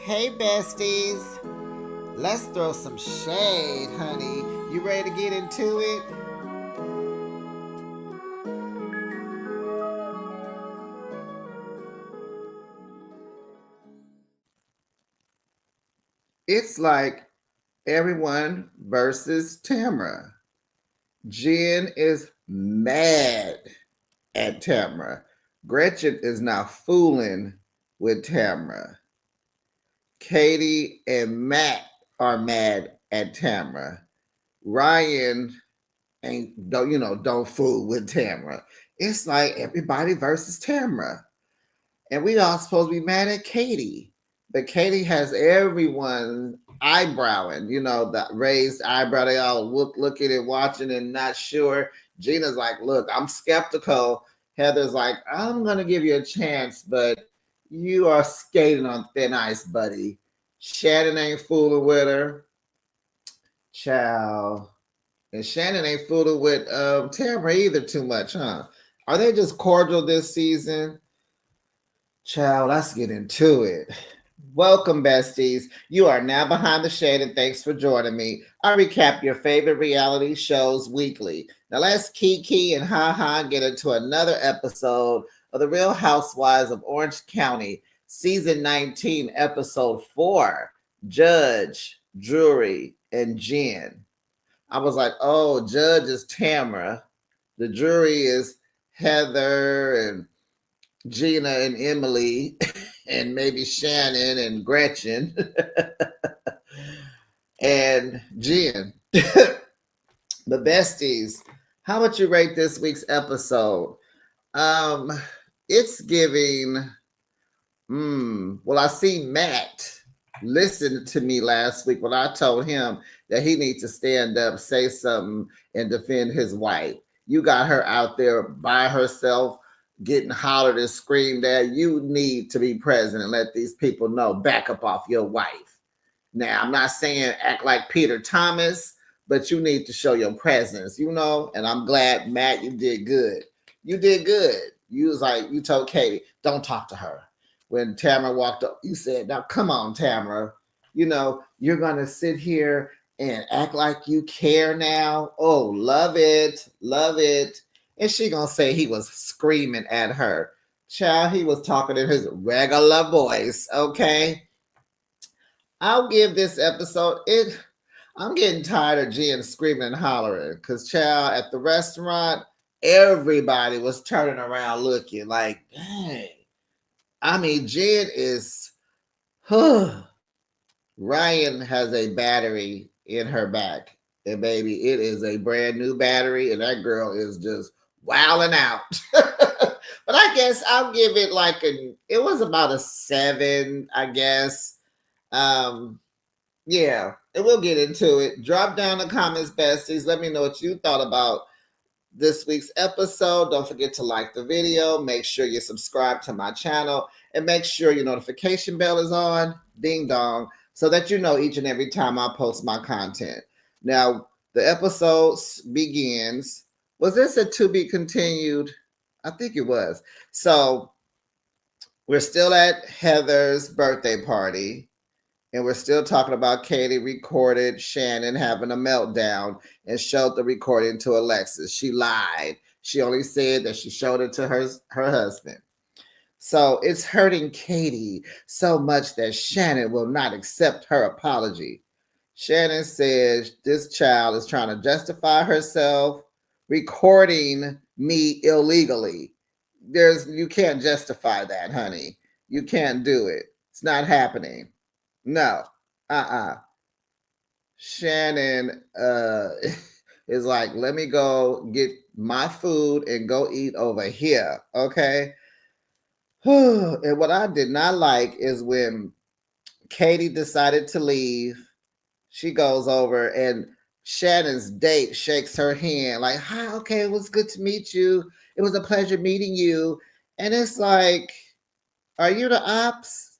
Hey, besties. Let's throw some shade, honey. You ready to get into it? It's like everyone versus Tamra. Jenn is mad at Tamra. Gretchen is now fooling with Tamra. Katie and Matt are mad at Tamra. Ryan ain't don't fool with Tamra. It's like everybody versus Tamra. And we all supposed to be mad at Katie. But Katie has everyone eyebrowing, the raised eyebrow. They all looking and watching and not sure. Gina's like, look, I'm skeptical. Heather's like, I'm gonna give you a chance, but you are skating on thin ice, buddy. Shannon ain't fooling with her. Ciao. And Shannon ain't fooling with Tamara either too much, huh? Are they just cordial this season? Child, let's get into it. Welcome, besties. You are now behind the shade, and thanks for joining me. I recap your favorite reality shows weekly. Now let's kiki and ha get into another episode of The Real Housewives of Orange County, Season 19, Episode 4, Judge, Jury, and Jenn. I was like, oh, Judge is Tamara. The jury is Heather and Gina and Emily and maybe Shannon and Gretchen and Jen. The besties. How would you rate this week's episode? Um, it's giving well, I see Matt listened to me last week when I told him that he needs to stand up, say something, and defend his wife. You got her out there by herself, getting hollered and screamed at. You need to be present and let these people know, back up off your wife. Now, I'm not saying act like Peter Thomas, but you need to show your presence, and I'm glad, Matt, you did good. You did good. You was like, you told Katie, don't talk to her. When Tamara walked up, you said, now come on, Tamara. You're going to sit here and act like you care now. Oh, love it. Love it. And she going to say he was screaming at her. Child, he was talking in his regular voice, okay? I'll give this episode it. I'm getting tired of Jen screaming and hollering because, child, at the restaurant, everybody was turning around looking like, dang. I mean, Jen is, Ryan has a battery in her back. And baby, it is a brand new battery, and that girl is just wilding out. But I guess I'll give it it was about a 7, I guess. Um, yeah, and we'll get into it. Drop down the comments, besties. Let me know what you thought about this week's episode. Don't forget to like the video. Make sure you subscribe to my channel and make sure your notification bell is on, ding dong, so that you know each and every time I post my content. Now, the episode begins. Was this a to be continued? I think it was. So, we're still at Heather's birthday party. And we're still talking about Katie recorded Shannon having a meltdown and showed the recording to Alexis. She lied. She only said that she showed it to her husband. So it's hurting Katie so much that Shannon will not accept her apology. Shannon says this child is trying to justify herself recording me illegally. You can't justify that, honey. You can't do it. It's not happening. No. Shannon is like, let me go get my food and go eat over here. Okay. And what I did not like is when Katie decided to leave, she goes over and Shannon's date shakes her hand, like, hi, okay, it was good to meet you. It was a pleasure meeting you. And it's like, are you the ops?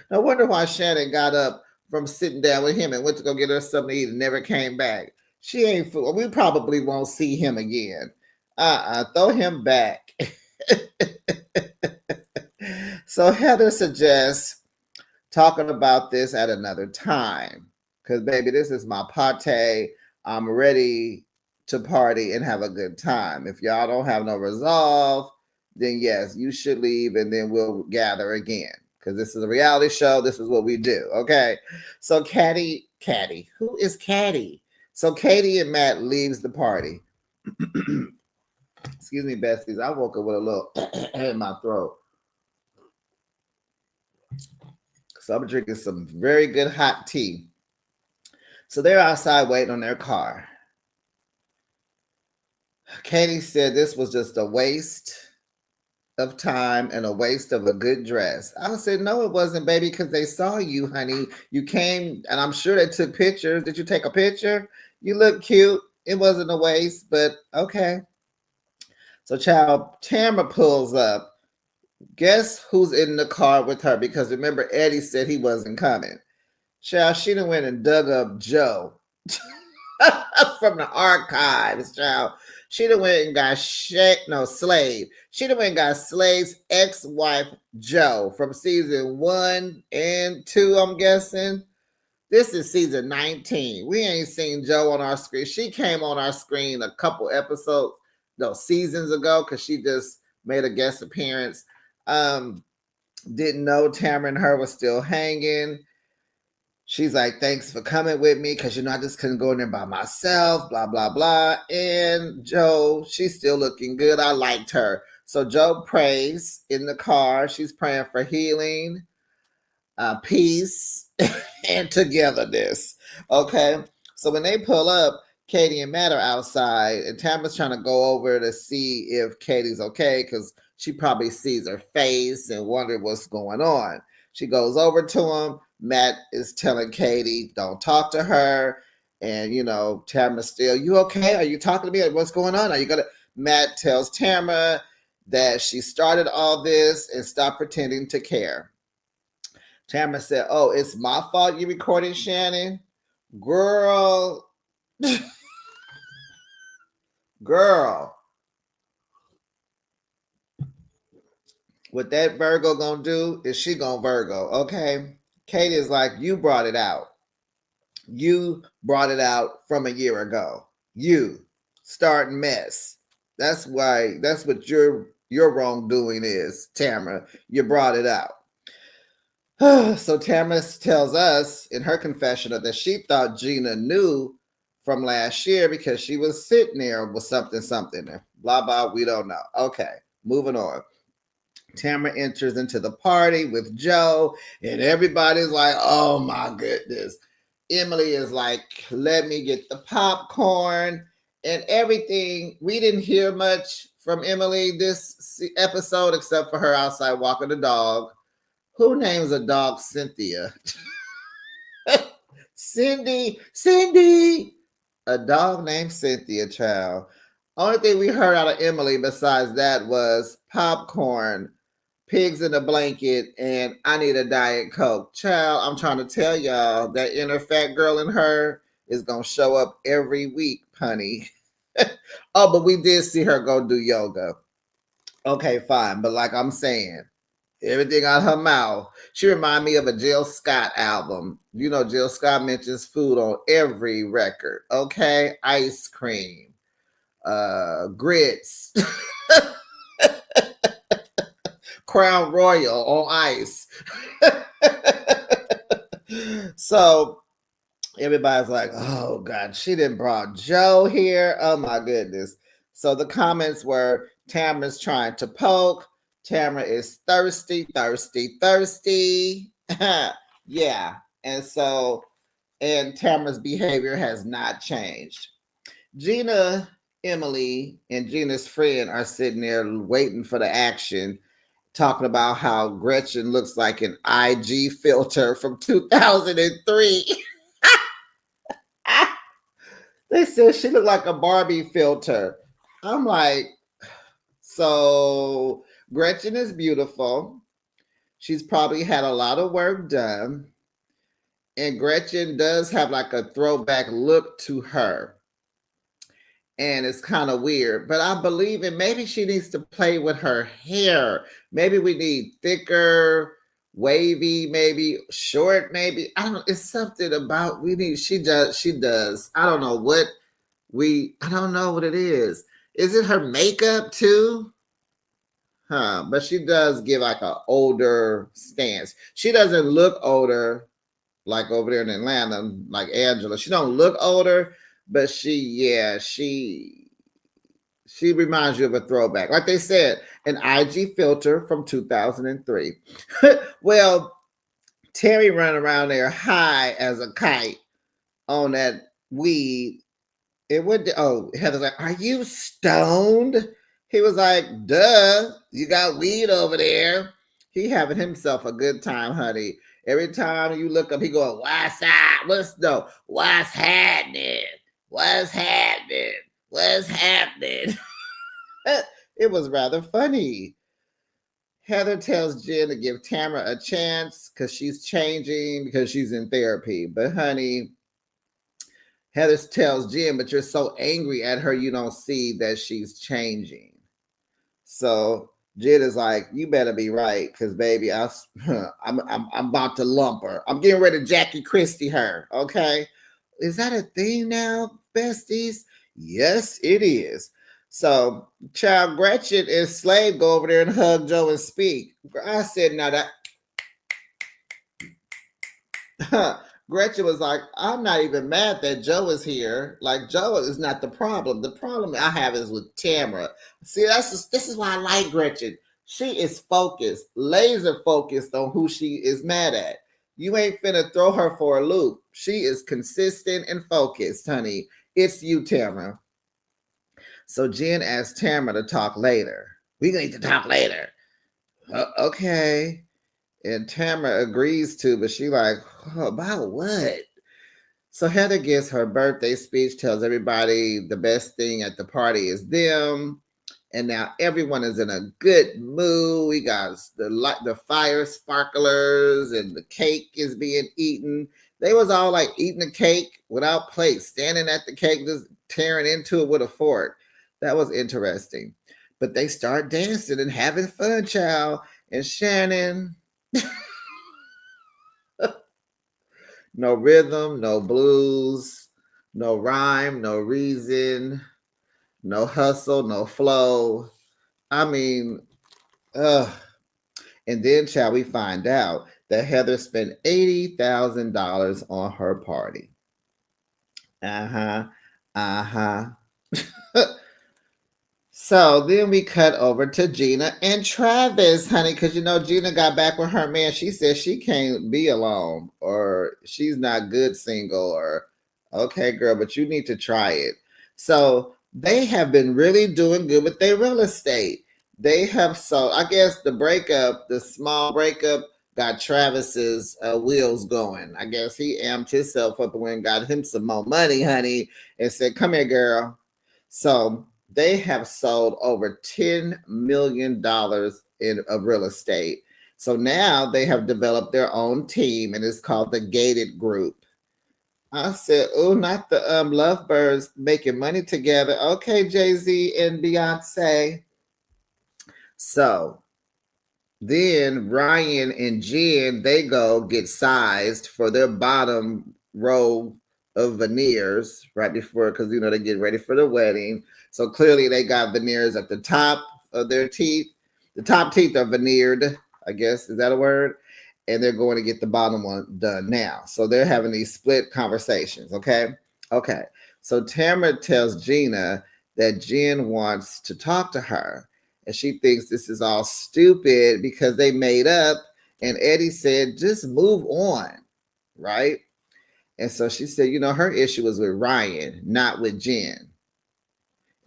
I wonder why Shannon got up from sitting down with him and went to go get her something to eat and never came back. She ain't fool. We probably won't see him again. Throw him back. So Heather suggests talking about this at another time. Because, baby, this is my party. I'm ready to party and have a good time. If y'all don't have no resolve, then yes, you should leave and then we'll gather again. Because this is a reality show. This is what we do. Okay. So, Caddy, who is Caddy? So, Katie and Matt leaves the party. Excuse me, besties. I woke up with a little in my throat. So I'm drinking some very good hot tea. So they're outside waiting on their car. Katie said this was just a waste of time and a waste of a good dress. I said, no, it wasn't, baby, because they saw you, honey. You came, and I'm sure they took pictures. Did you take a picture? You look cute. It wasn't a waste, but okay. So, child, Tamra pulls up. Guess who's in the car with her? Because remember, Eddie said he wasn't coming. Child, she done went and dug up Joe from the archives, child. She done went and got Slade. She done went and got Slade's ex-wife, Joe, from season 1 and 2, I'm guessing. This is season 19. We ain't seen Joe on our screen. She came on our screen a couple episodes, no, seasons ago, because she just made a guest appearance. Didn't know Tamara and her was still hanging. She's like, thanks for coming with me because, I just couldn't go in there by myself, blah, blah, blah. And Joe, she's still looking good. I liked her. So Joe prays in the car. She's praying for healing, peace, and togetherness. Okay. So when they pull up, Katie and Matt are outside, and Tamara's trying to go over to see if Katie's okay because she probably sees her face and wonders what's going on. She goes over to him. Matt is telling Katie, don't talk to her. And, Tamara's still, you okay? Are you talking to me? What's going on? Are you going to? Matt tells Tamara that she started all this and stop pretending to care. Tamara said, oh, it's my fault you recorded Shannon? Girl, girl. What that Virgo gonna do is she gonna Virgo, okay? Katie is like, you brought it out. You brought it out from a year ago. You starting mess. That's what your wrongdoing is, Tamara. You brought it out. So Tamara tells us in her confessional that she thought Gina knew from last year because she was sitting there with something. Blah, blah, we don't know. Okay, moving on. Tamara enters into the party with Joe, and everybody's like, oh my goodness. Emily is like, let me get the popcorn and everything. We didn't hear much from Emily this episode except for her outside walking the dog. Who names a dog Cynthia? Cindy, a dog named Cynthia, child. Only thing we heard out of Emily besides that was popcorn, pigs in a blanket, and I need a Diet Coke. Child, I'm trying to tell y'all that inner fat girl in her is going to show up every week, honey. Oh, but we did see her go do yoga. Okay, fine. But like I'm saying, everything out her mouth. She remind me of a Jill Scott album. Jill Scott mentions food on every record. Okay, ice cream, grits, Crown Royal on ice. So everybody's like, oh God, she didn't brought Joe here. Oh my goodness. So the comments were Tamara's trying to poke. Tamara is thirsty. Yeah. And Tamara's behavior has not changed. Gina, Emily, and Gina's friend are sitting there waiting for the action, talking about how Gretchen looks like an IG filter from 2003. They said she looked like a Barbie filter. I'm like, so Gretchen is beautiful. She's probably had a lot of work done. And Gretchen does have like a throwback look to her. And it's kind of weird, but I believe maybe she needs to play with her hair. Maybe we need thicker, wavy, maybe short, maybe. I don't know. It's something about we need. She does. I don't know what I don't know what it is. Is it her makeup too? Huh? But she does give like a older stance. She doesn't look older like over there in Atlanta, like Angela. She don't look older, but she reminds you of a throwback. Like they said, an IG filter from 2003. Well, Terry running around there high as a kite on that weed. It would. Oh, Heather's like, "Are you stoned?" He was like, "Duh, you got weed over there." He having himself a good time, honey. Every time you look up, he going, "What's up? What's no? What's happening? What's happening? What's happening?" It was rather funny. Heather tells Jen to give Tamra a chance because she's changing because she's in therapy. But honey, Heather tells Jen, but you're so angry at her, you don't see that she's changing. So Jen is like, you better be right, because baby, I'm about to lump her. I'm getting ready to Jackie Christie her. Okay, is that a thing now, besties? Yes, it is. So, child Gretchen and Slade go over there and hug Joe and speak. I said, now that Gretchen was like, I'm not even mad that Joe is here. Like, Joe is not the problem. The problem I have is with Tamra. See, this is why I like Gretchen. She is focused, laser focused on who she is mad at. You ain't finna throw her for a loop. She is consistent and focused, honey. It's you, Tamra. So Jen asked Tamra to talk later. We need to talk later. Okay. And Tamra agrees to, but she like, oh, about what? So Heather gives her birthday speech, tells everybody the best thing at the party is them. And now everyone is in a good mood. We got the fire sparklers and the cake is being eaten. They was all like eating the cake without plates, standing at the cake, just tearing into it with a fork. That was interesting. But they start dancing and having fun, child. And Shannon, no rhythm, no blues, no rhyme, no reason, no hustle, no flow. I mean, ugh. And then shall we find out that Heather spent $80,000 on her party. Uh huh. Uh huh. So then we cut over to Gina and Travis, honey, because Gina got back with her man. She said she can't be alone or she's not good single or okay, girl, but you need to try it. So they have been really doing good with their real estate. They have sold, I guess the small breakup got Travis's wheels going. I guess he amped himself up and went and got him some more money, honey, and said, come here, girl. So they have sold over $10 million of real estate. So now they have developed their own team, and it's called the Gated Group. I said, "Oh, not the Lovebirds making money together." Okay, Jay Z and Beyonce. So then Ryan and Jen, they go get sized for their bottom row of veneers right before, because they get ready for the wedding. So clearly they got veneers at the top of their teeth. The top teeth are veneered, I guess. Is that a word? And they're going to get the bottom one done now. So they're having these split conversations. Okay. Okay. So Tamara tells Gina that Jen wants to talk to her and she thinks this is all stupid because they made up. And Eddie said, just move on, right? And so she said, her issue was with Ryan, not with Jen.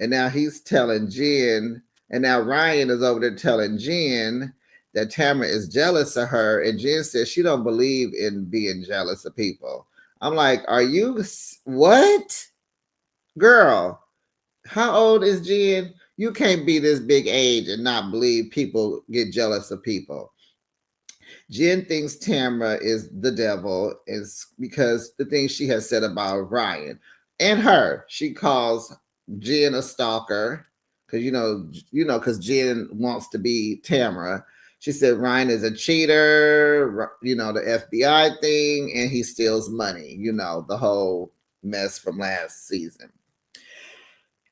And now he's telling Jen, and now Ryan is over there telling Jen that Tamara is jealous of her. And Jen says she don't believe in being jealous of people. I'm like, are you what? Girl, how old is Jen? You can't be this big age and not believe people get jealous of people. Jen thinks Tamra is the devil is because the things she has said about Ryan and her. She calls Jen a stalker because because Jen wants to be Tamra. She said Ryan is a cheater, the FBI thing, and he steals money, the whole mess from last season.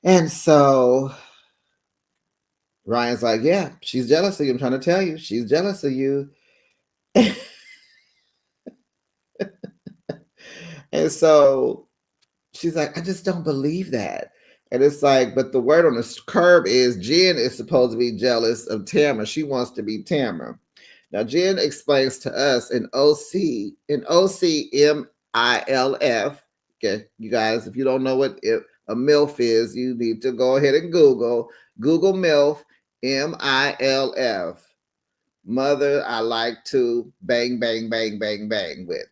And so Ryan's like, yeah, she's jealous of you. I'm trying to tell you, she's jealous of you. And so she's like, I just don't believe that. And it's like, but the word on the curb is Jen is supposed to be jealous of Tamra. She wants to be Tamra. Now, Jen explains to us in OCMILF. Okay, you guys, if you don't know what a MILF is, you need to go ahead and Google MILF, MILF. Mother, I like to bang, bang, bang, bang, bang with.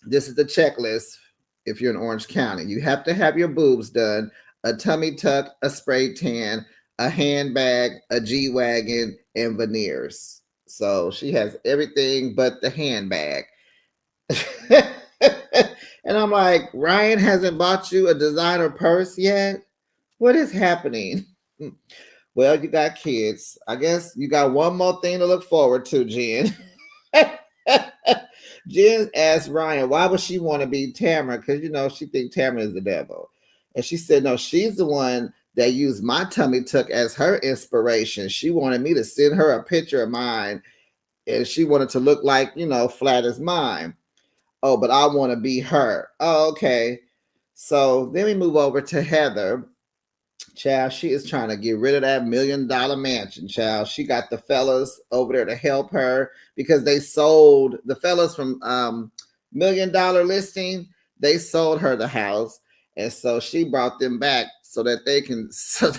This is the checklist if you're in Orange County. You have to have your boobs done, a tummy tuck, a spray tan, a handbag, a G-Wagon, and veneers. So she has everything but the handbag. And I'm like, Ryan hasn't bought you a designer purse yet? What is happening? Well, you got kids. I guess you got one more thing to look forward to, Jen. Jen asked Ryan, why would she want to be Tamra? Because, she thinks Tamra is the devil. And she said, no, she's the one that used my tummy tuck as her inspiration. She wanted me to send her a picture of mine, and she wanted to look like, flat as mine. Oh, but I want to be her. Oh, okay. So then we move over to Heather. Child, she is trying to get rid of that $1 million mansion, child. She got the fellas over there to help her because they sold the fellas from $1 million listing. They sold her the house, and so she brought them back so that they can sell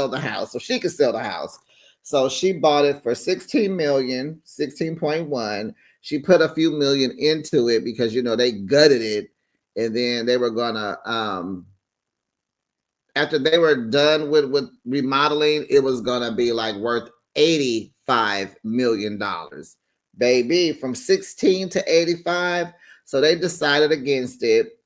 the house, so she could sell the house. So she bought it for 16 million, 16.1. She put a few million into it because they gutted it, and then they were gonna after they were done with remodeling, it was gonna be like worth $85 million, baby, from 16 to 85. So they decided against it,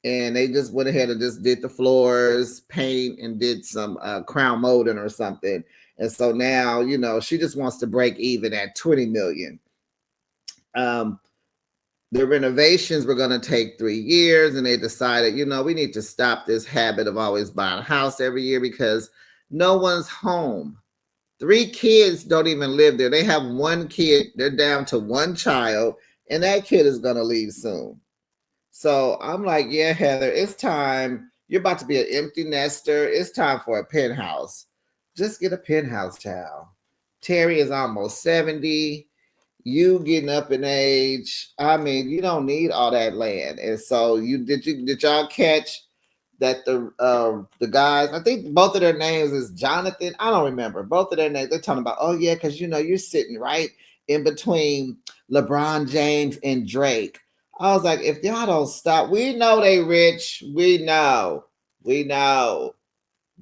and they just went ahead and just did the floors, paint, and did some crown molding or something. And so now, she just wants to break even at 20 million. The renovations were going to take 3 years, and they decided, we need to stop this habit of always buying a house every year because no one's home. 3 kids don't even live there. They have one kid. They're down to one child, and that kid is going to leave soon. So I'm like, yeah, Heather, it's time. You're about to be an empty nester. It's time for a penthouse. Just get a penthouse, child. Terry is almost 70. You getting up in age. I mean, you don't need all that land. And so did y'all catch that the guys, I think both of their names is Jonathan. I don't remember. Both of their names, they're talking about, oh yeah, because you're sitting right in between LeBron James and Drake. I was like, if y'all don't stop, we know they rich. We know. We know.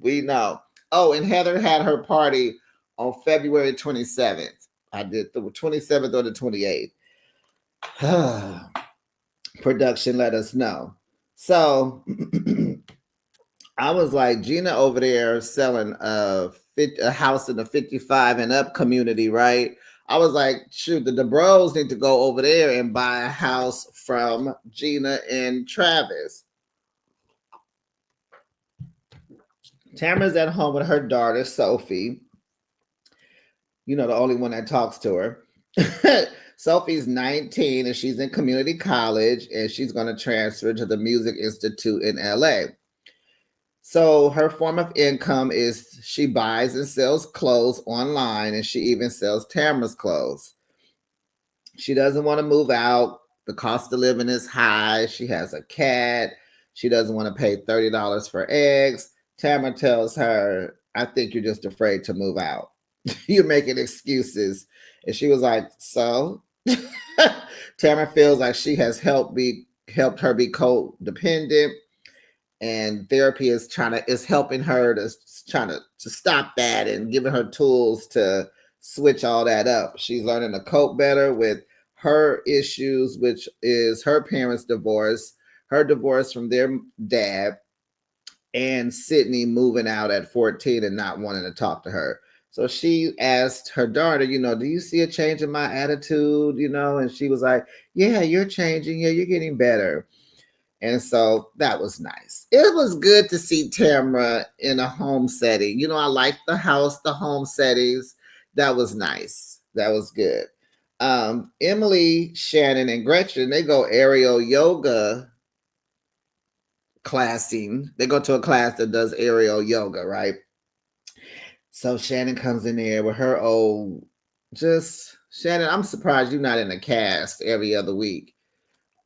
We know. Oh, and Heather had her party on February 27th. I did the 27th or the 28th. Production let us know. So I was like, Gina over there selling a house in the 55 and up community, right? I was like, shoot, the Bros need to go over there and buy a house from Gina and Travis. Tamara's at home with her daughter, Sophie. The only one that talks to her. Sophie's 19 and she's in community college, and she's going to transfer to the Music Institute in LA. So her form of income is she buys and sells clothes online, and she even sells Tamra's clothes. She doesn't want to move out. The cost of living is high. She has a cat. She doesn't want to pay $30 for eggs. Tamra tells her, I think you're just afraid to move out. You're making excuses. And she was like, so? Tamra feels like she has helped her be codependent, and therapy is helping her to stop that and giving her tools to switch all that up. She's learning to cope better with her issues, which is her parents' divorce, her divorce from their dad, and Sydney moving out at 14 and not wanting to talk to her. So she asked her daughter, do you see a change in my attitude? And she was like, yeah, you're changing. Yeah, you're getting better. And so that was nice. It was good to see Tamra in a home setting. I like the house, the home settings. That was nice. That was good. Emily, Shannon, and Gretchen, they go aerial yoga classing. They go to a class that does aerial yoga, right? So Shannon comes in there with her old, just Shannon. I'm surprised you're not in a cast every other week.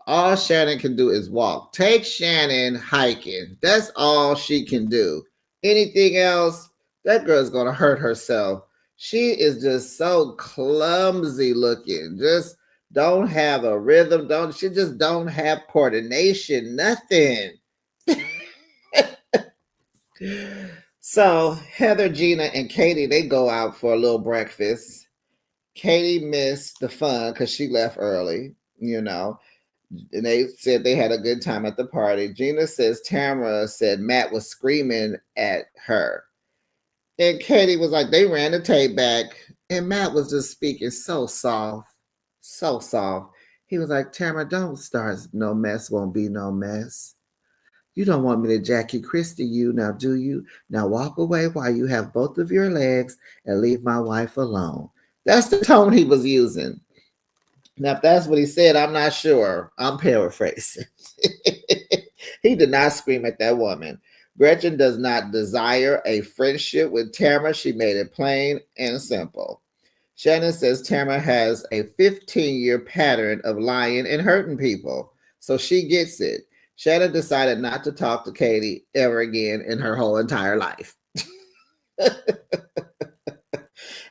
All Shannon can do is walk. Take Shannon hiking. That's all she can do. Anything else, that girl's gonna hurt herself. She is just so clumsy looking. Just don't have a rhythm. She just don't have coordination. Nothing. So Heather, Gina, and Katie, they go out for a little breakfast. Katie missed the fun because she left early. And they said they had a good time at the party. Gina says Tamra said Matt was screaming at her. And Katie was like, they ran the tape back. And Matt was just speaking so soft, so soft. He was like, Tamra, don't start no mess, won't be no mess. You don't want me to Jackie Christie you, now do you? Now walk away while you have both of your legs and leave my wife alone. That's the tone he was using. Now, if that's what he said, I'm not sure. I'm paraphrasing. He did not scream at that woman. Gretchen does not desire a friendship with Tamara. She made it plain and simple. Shannon says Tamara has a 15-year pattern of lying and hurting people. So she gets it. Shannon decided not to talk to Katie ever again in her whole entire life.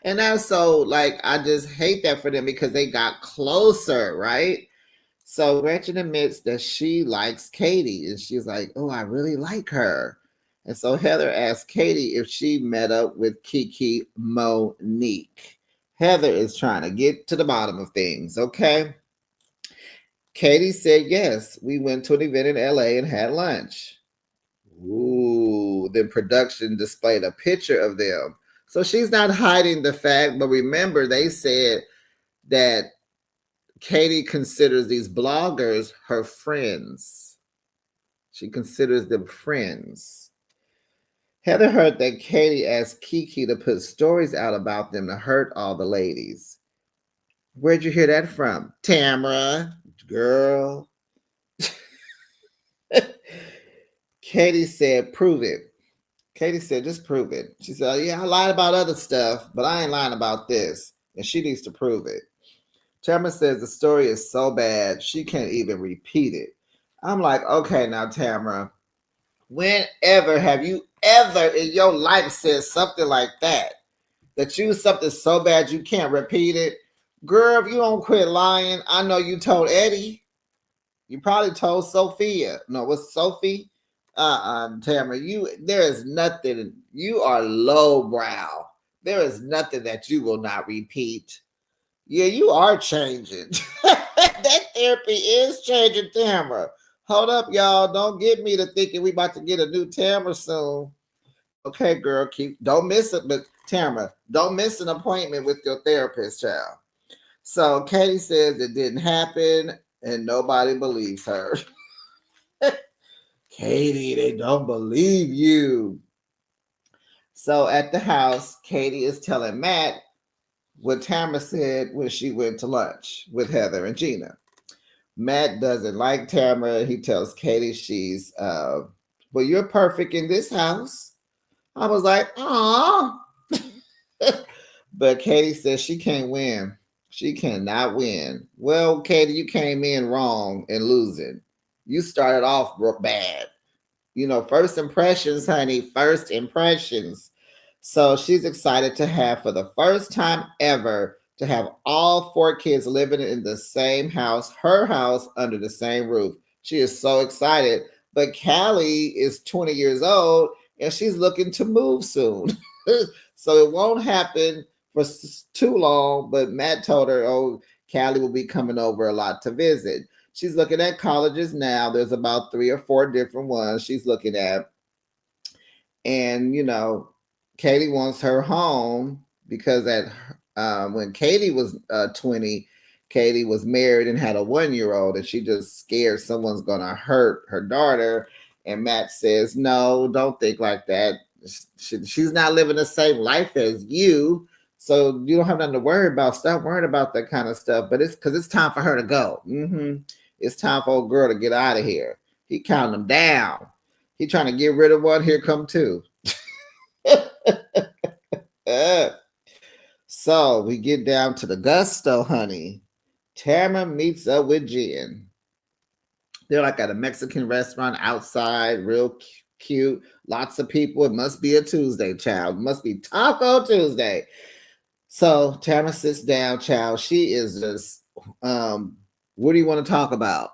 And that's so, like, I just hate that for them because they got closer, right? So Gretchen admits that she likes Katie, and she's like, "Oh, I really like her." And so Heather asked Katie if she met up with Kiki Monique. Heather is trying to get to the bottom of things, okay? Katie said, "Yes, we went to an event in LA and had lunch." Ooh, then production displayed a picture of them. So she's not hiding the fact, but remember, they said that Katie considers these bloggers her friends. She considers them friends. Heather heard that Katie asked Kiki to put stories out about them to hurt all the ladies. Where'd you hear that from? Tamra, girl. Katie said, prove it. Katie said, just prove it. She said, yeah, I lied about other stuff, but I ain't lying about this. And she needs to prove it. Tamra says the story is so bad, she can't even repeat it. I'm like, okay, now, Tamra, whenever have you ever in your life said something like that? That you something so bad you can't repeat it? Girl, if you don't quit lying, I know you told Eddie. You probably told Sophia. No, what's Sophie? Tamara, there is nothing. You are lowbrow. There is nothing that you will not repeat. Yeah, you are changing. That therapy is changing, Tamara. Hold up, y'all. Don't get me to thinking we about to get a new Tamara soon. Okay, girl, don't miss it. But Tamara, don't miss an appointment with your therapist, child. So Katie says it didn't happen, and nobody believes her. Katie, they don't believe you. So at the house, Katie is telling Matt what Tamara said when she went to lunch with Heather and Gina. Matt doesn't like Tamara. He tells Katie she's, well, you're perfect in this house. I was like, aw. But Katie says she can't win. She cannot win. Well, Katie, you came in wrong and losing. You started off bad. First impressions, honey, first impressions. So she's excited to have, for the first time ever, to have all four kids living in the same house, her house, under the same roof. She is so excited. But Callie is 20 years old and she's looking to move soon. So it won't happen for too long. But Matt told her, oh, Callie will be coming over a lot to visit. She's looking at colleges now. There's about 3 or 4 different ones she's looking at. And, Katie wants her home because when Katie was 20, Katie was married and had a 1 year old, and she just scared someone's gonna hurt her daughter. And Matt says, "No, don't think like that. She's not living the same life as you, so you don't have nothing to worry about. Stop worrying about that kind of stuff. But it's because it's time for her to go. It's time for old girl to get out of here." He counting them down. He trying to get rid of one. Here come two. Uh, so we get down to the gusto, honey. Tamra meets up with Jen. They're like at a Mexican restaurant outside, real cute. Lots of people. It must be a Tuesday, child. It must be Taco Tuesday. So Tamara sits down, child. She is just, what do you want to talk about?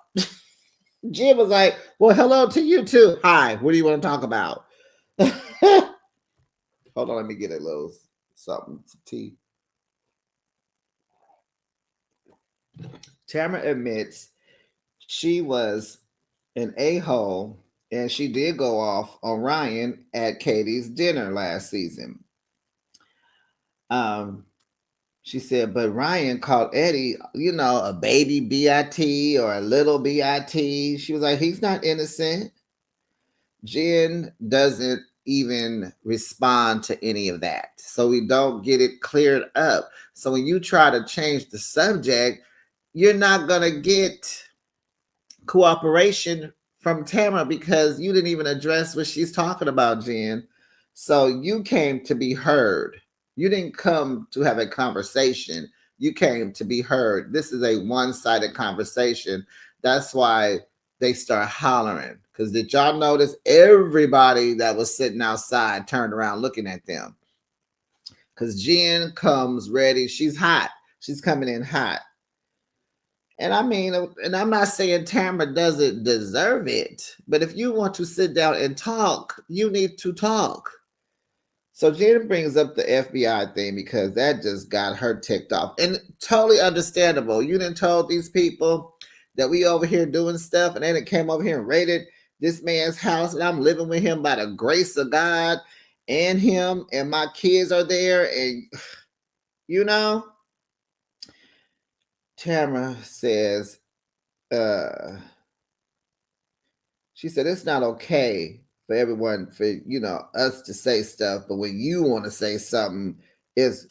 Jen was like, well, hello to you too. Hi, what do you want to talk about? Hold on, let me get a little something, some tea. Tamara admits she was an a-hole and she did go off on Ryan at Katie's dinner last season. Um, she said, but Ryan called Eddie, a baby BIT or a little BIT. She was like, he's not innocent. Jen doesn't even respond to any of that. So we don't get it cleared up. So when you try to change the subject, you're not going to get cooperation from Tamara because you didn't even address what she's talking about, Jen. So you came to be heard. You didn't come to have a conversation. You came to be heard. This is a one-sided conversation. That's why they start hollering. Because did y'all notice everybody that was sitting outside turned around looking at them? Because Jen comes ready. She's hot. She's coming in hot. And I mean, and I'm not saying Tamara doesn't deserve it, but if you want to sit down and talk, you need to talk. So Jen brings up the FBI thing because that just got her ticked off. And totally understandable. You done told these people that we over here doing stuff, and then it came over here and raided this man's house, and I'm living with him by the grace of God and him, and my kids are there, and you know, Tamara says, uh, she said it's not okay for everyone for us to say stuff, but when you want to say something, it's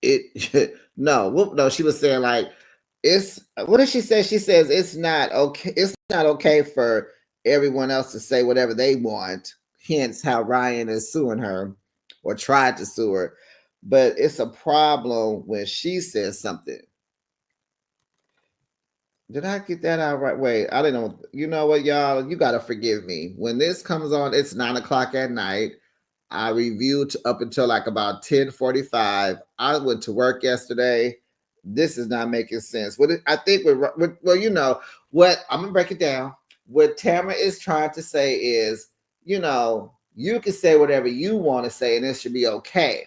it no. She was saying like it's what did she say? She says it's not okay. It's not okay for everyone else to say whatever they want. Hence how Ryan is suing her or tried to sue her. But it's a problem when she says something. Did I get that out right? Wait, I didn't know. You know what, y'all? You gotta forgive me. When this comes on, it's 9 o'clock at night. I reviewed up until like about 10:45. I went to work yesterday. This is not making sense. I think well, what I'm gonna break it down. What Tamara is trying to say is, you can say whatever you want to say, and it should be okay.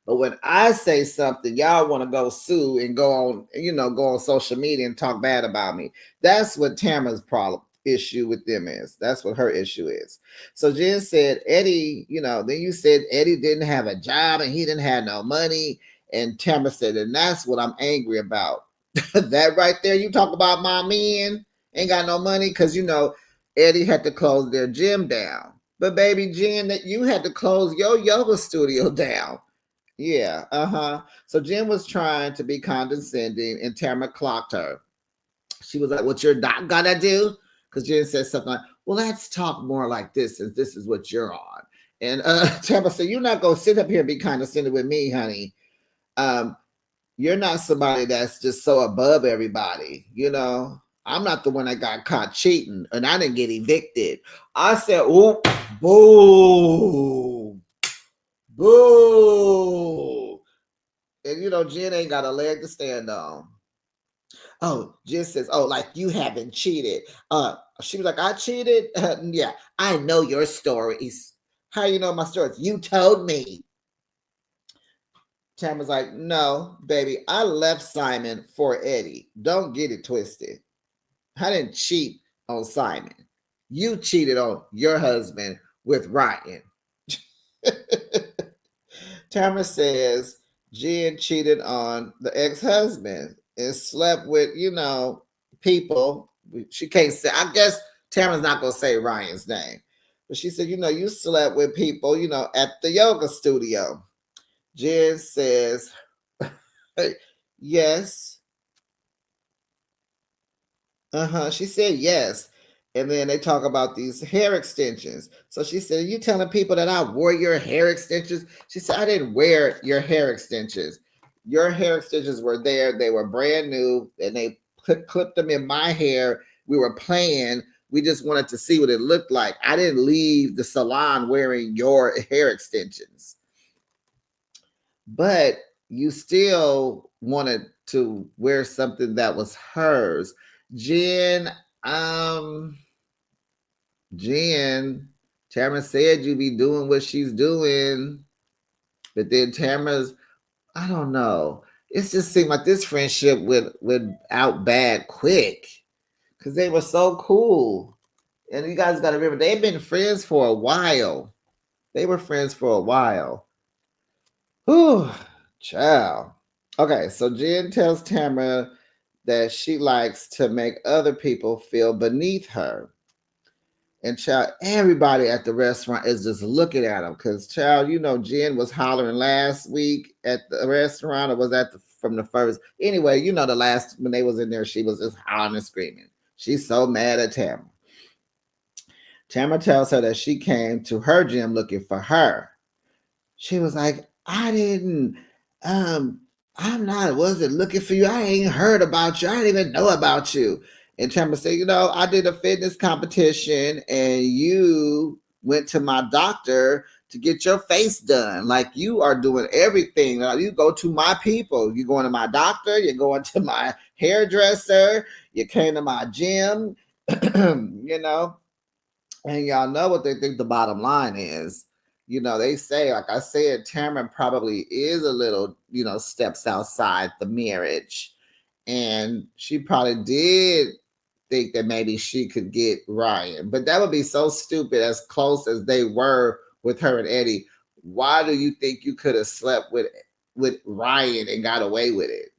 But when I say something, y'all want to go sue and go on social media and talk bad about me. That's what Tamara's problem issue with them is. That's what her issue is. So Jen said, Eddie, then you said Eddie didn't have a job and he didn't have no money. And Tamara said, and that's what I'm angry about. That right there, you talk about my men ain't got no money because Eddie had to close their gym down. But baby Jen, that you had to close your yoga studio down. Yeah, So Jen was trying to be condescending, and Tamara clocked her. She was like, "What your doc gotta do?" Because Jen said something like, "Well, let's talk more like this, since this is what you're on." And Tamara said, "You're not gonna sit up here and be condescending with me, honey. Um, you're not somebody that's just so above everybody. I'm not the one that got caught cheating, and I didn't get evicted." I said, "Ooh, boo, boo." And Jen ain't got a leg to stand on. Oh, Jen says, "Oh, like you haven't cheated." She was like, "I cheated." Yeah, I know your stories. How you know my stories? You told me. Tamara's like, "No, baby, I left Simon for Eddie. Don't get it twisted. I didn't cheat on Simon. You cheated on your husband with Ryan." Tamra says Jen cheated on the ex-husband and slept with, people. She can't say, I guess Tamra's not gonna say Ryan's name. But she said, you slept with people, at the yoga studio. Jen says, yes. Uh-huh. She said yes. And then they talk about these hair extensions. So she said, you telling people that I wore your hair extensions? She said, I didn't wear your hair extensions. Your hair extensions were there. They were brand new and they put them in my hair. We were playing. We just wanted to see what it looked like. I didn't leave the salon wearing your hair extensions. But you still wanted to wear something that was hers. Jen, um, Jen, Tamara said you be doing what she's doing, but then Tamara's, I don't know. It just seemed like this friendship went out bad quick because they were so cool. And you guys got to remember, they've been friends for a while. They were friends for a while. Whew, child. Okay, so Jen tells Tamara that she likes to make other people feel beneath her. And child, everybody at the restaurant is just looking at him because child, Jen was hollering last week at the restaurant, or was that from the first? Anyway, the last when they was in there, she was just hollering and screaming. She's so mad at Tamara. Tamara tells her that she came to her gym looking for her. She was like, I didn't, um, wasn't looking for you. I ain't heard about you. I didn't even know about you. And Tamara said, I did a fitness competition and you went to my doctor to get your face done. Like you are doing everything. You go to my people. You're going to my doctor. You're going to my hairdresser. You came to my gym, and y'all know what they think the bottom line is. They say, like I said, Tamara probably is a little, steps outside the marriage. And she probably did think that maybe she could get Ryan. But that would be so stupid, as close as they were with her and Eddie. Why do you think you could have slept with Ryan and got away with it?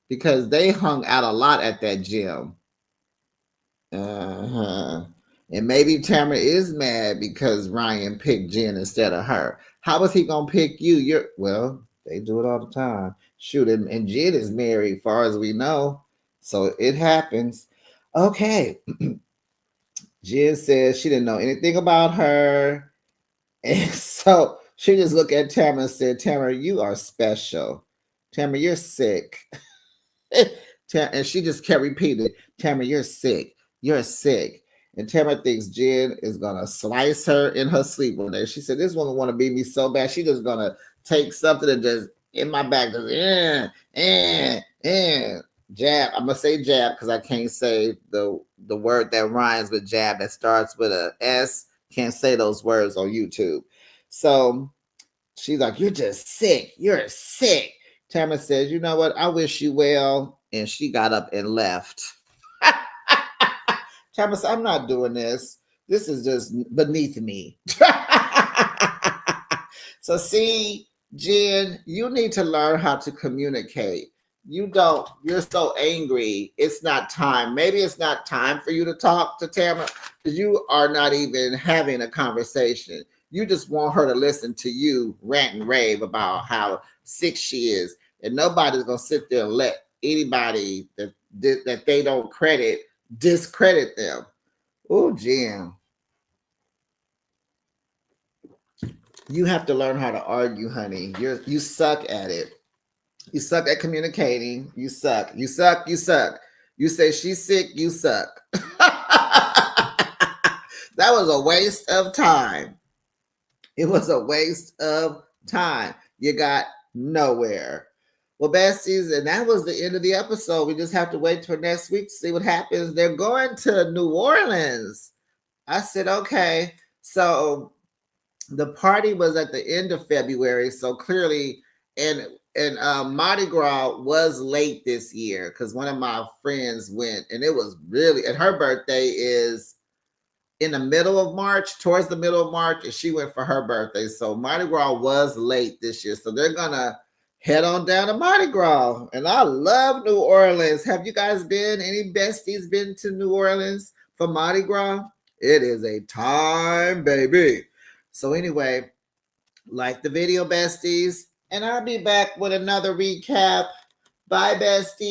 Because they hung out a lot at that gym. Uh-huh. And maybe Tamara is mad because Ryan picked Jen instead of her. How was he gonna pick you? They do it all the time. Shoot, and Jen is married, far as we know. So it happens. Okay. Jen says she didn't know anything about her. And so she just looked at Tamara and said, Tamara, you are special. Tamara, you're sick. And she just kept repeating, Tamara, you're sick. You're sick. And Tamara thinks Jen is gonna slice her in her sleep one day. She said, this woman wanna beat me so bad. She just gonna take something and just in my back, just jab. I'm gonna say jab because I can't say the word that rhymes with jab that starts with a S. Can't say those words on YouTube. So she's like, you're just sick. You're sick. Tamara says, you know what? I wish you well. And she got up and left. Tamara said, I'm not doing this. This is just beneath me. So, see, Jen, you need to learn how to communicate. You're so angry. It's not time. Maybe it's not time for you to talk to Tamara because you are not even having a conversation. You just want her to listen to you rant and rave about how sick she is. And nobody's going to sit there and let anybody that they don't credit discredit them. Oh, Jen, you have to learn how to argue, honey. You suck at it. You suck at communicating. You suck. You suck. You suck. You say she's sick. You suck. That was a waste of time. It was a waste of time. You got nowhere. Well, besties, and that was the end of the episode. We just have to wait for next week to see what happens. They're going to New Orleans. I said, okay. So the party was at the end of February, so clearly, and Mardi Gras was late this year because one of my friends went, and it was really, and her birthday is in the middle of March, towards the middle of March, and she went for her birthday. So Mardi Gras was late this year. So they're gonna head on down to Mardi Gras. And I love New Orleans. Have you guys been? Any besties been to New Orleans for Mardi Gras? It is a time, baby. So anyway, like the video, besties, and I'll be back with another recap. Bye, besties.